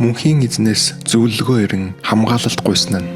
Мөнхийн эзнээс зөвлөгөө ирэн хамгаалалт гуйсан нь.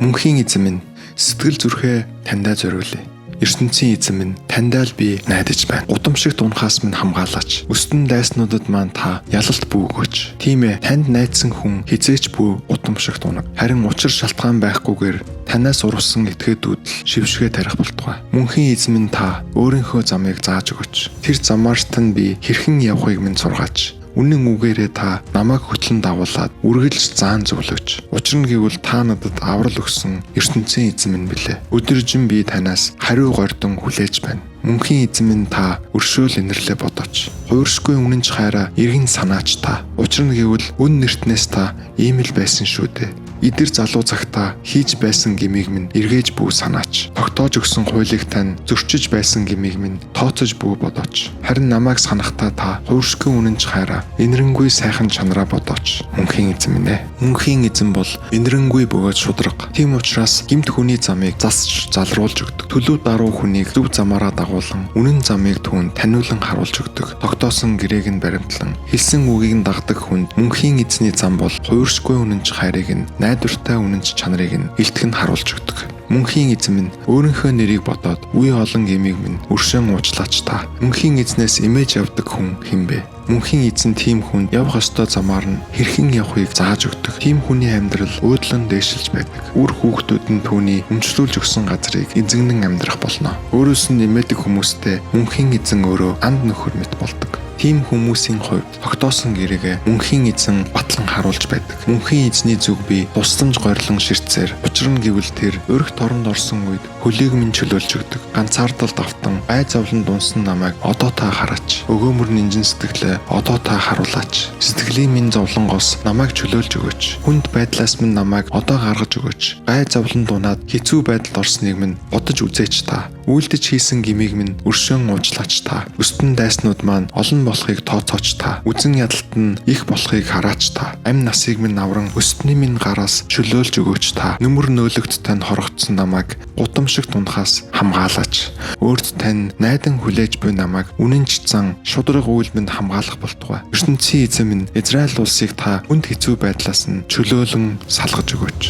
Мөнхийн эзэн минь сэтгэл зүрхээ таньдаа зориулъя. ертөнцийн эзэн минь таньдаа л би найдаж байна. Удамшигт унахаас минь хамгаалаач. Өстөн дайснуудад маань та ялалт бүү өгөөч. Тийм ээ, танд найдсан хүн хизээч бүү удамшигт унаг. Харин учир шалтгаан байхгүйгээр танаас урвсан этгээдүүд л шившгээ тарих болтугай. Мөнхийн эзэн минь та өөрийнхөө замыг зааж өгөөч. Тэр замаарч тань би хэрхэн явахыг минь сургаач. Үнэн үгээрээ та намайг хөтлөн дагуулад үргэлж заан зөвлөж. Учир нь гэвэл та надад аврал өгсөн ертөнцийн эзэн минь билээ. Өдөржин би танаас хариу гордон хүлээж байна. Мөнхийн эзэн минь та өршөөл инэрлээ бодооч. Хууршгүй үнэнч хайраа эргэн санаач та. Учир нь гэвэл үн нэртнээс та ийм л байсан шүү дээ. Идэр залуу цагта хийж байсан гмийг минь эргээж бүү санаач. Тогтоож өгсөн хуулийг тань зөрчиж байсан гмийг минь тооцож бүү бодооч. Харин намайг санахтаа та хууршгүй үнэнч хайраа инэрэнгүй сайхан чанараа бодооч. Мөнхийн эзэн минь ээ. Мөнхийн эзэн бол инэрэнгүй бөгөөд шударга. Тийм учраас гэмт хүний замыг засч залруулж өгдөг. Төлөв даруй хүнийг зөв замаараа дагуулan үнэн замыг түүнд таниулан харуулж өгдөг. Тогтоосон гэрээг нь баримтлан хэлсэн үгийг нь дагдаг хүнд мөнхийн эзний зам бол хууршгүй үнэнч хайрыг нь найдвартай үнэнч чанарыг нь илтгэн харуулж өгдөг. Мөнхийн эзэн минь өөрийнхөө нэрийг бодоод үе олон гмийг минь өршөөн уучлаач та. Мөнхийн эзнээс имэж явдаг хүн хинбэ? Мөнхийн эзэн тийм хүнд явах ёстой замаар нь хэрхэн явахыг зааж өгдөг. Тийм хүний амьдрал өөдлөн дээшилж байдаг. Үр хүүхдүүд нь түүний өмчлүүлж өгсөн газрыг эзэгнэн амьдрах болно. Өөрөөс нь нэмэдэг хүмүүстэй мөнхийн эзэн өөрөө анд нөхөр мэт болдог. Тийм хүмүүсийн хувьд тогтоосон гэрээгээ мөнхийн эзэн батлан харуулж байдаг. Мөнхийн эзний зүг би тусламж горилон ширтсээр учир нь гэвэл тэр өрх торонд орсон үед хөлийг минь чөлөөлж өгдөг. Ганцаардалд автан гай зовлон дунсан намайг одоо та хараач. Өгөөмөр нинжин сэтгэлээ одоо та харуулаач. Сэтгэлийн минь зовлонгоос намайг чөлөөлж өгөөч. Хүнд байдлаас минь намайг одоо гаргаж өгөөч. Гай зовлон дунаад хэцүү байдалд орсныг минь бодож үзээч та. Үйлдэж хийсэн гмийг минь өршөөн уучлаач та. Өстөн дайснууд маань олон болохыг тооцооч та. Үзэн ядалт нь их болохыг хараач та. Амь насыг минь авран өстний минь гараас чөлөөлж өгөөч та. Нүмер нөөлөгт тань хорогдсон намайг гудамшигт унахаас хамгаалаач. Өөрт тань найдан хүлээж буй намайг үнэнч зан шудраг үйл минь хамгаалах болтугай. ертөнцийн эзэн минь Израиль улсыг та хүнд хэцүү байдлаас нь чөлөөлөн салгаж өгөөч.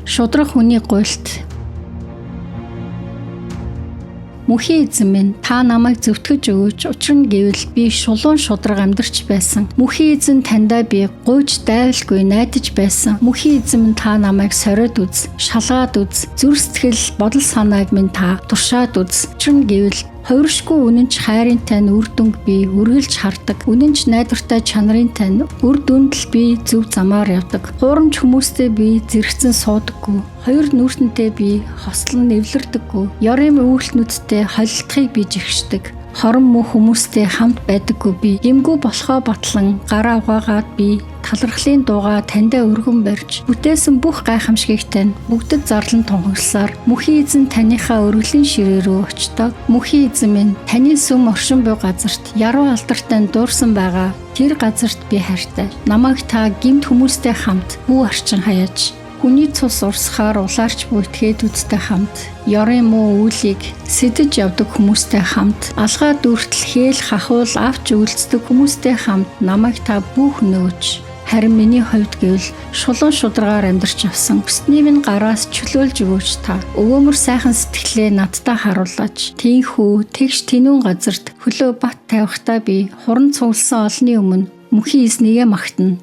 Шудраг хүний гуйлт. Мөнхийн эзэн минь та намайг зөвтгөж өгөөч. Учир нь гэвэл би шулуун шудраг амьдарч байсан. Мөнхийн эзэн таньдаа би гуйж дайвалгүй найдаж байсан. Мөнхийн эзэн минь та намайг сориод үз, шалгаад үз. Зүрх сэтгэл, бодол санааг минь та туршаад үз. Учир нь гэвэл хувиршгүй үнэнч хайрын тань үр дүнг би үргэлж хардаг. Үнэнч найдвартай чанарын тань үр дүнд л би зөв замаар явдаг. Хуурамч хүмүүстэй би зэрэгцэн суудаггүй. Хоёр нүүртэнтэй би хослон нэвлэрдэггүй. Ёрын үйлчлэнүүдтэй холилдохыг би жигшдэг. Хорон мөн хүмүүстэй хамт байдаггүй би. Гэмгүй болохоо батлан гараа угаагаад би талархлын дуугаа таньдаа өргөн барьж бүтээсэн бүх гайхамшигыг тань бүгдэд зарлан тунхагласаар мөнхийн эзэн таныхаа өргөлийн ширээ рүү очдог. Мөнхийн эзэн минь таны сүм оршин буй газарт яруу алдартай дуурсан байгаа тэр газарт би хайртай. Намайг та гэмт хүмүүстэй хамт бүү арчин хаяаж хүний цус урсахаар улаарч буй этгээдүүдтэй хамт ёрын муу үйлийг сэдэж явдаг хүмүүстэй хамт алгаа дүртэл хээл хахуул авч үйлцдэг хүмүүстэй хамт намайг та бүх нөөж. Харин миний хувьд гэвэл шулуун шударгаар амьдарч авсан өстний минь гараас чөлөөлж өгөөч та. Өгөөмөр сайхан сэтгэлээ надтай харуулаач. Тийхүү тэгш тэнүүн газарт хөлөө бат тавихтаа би хуран цугласан олны өмнө мөнхийн эзнийгээ магтана.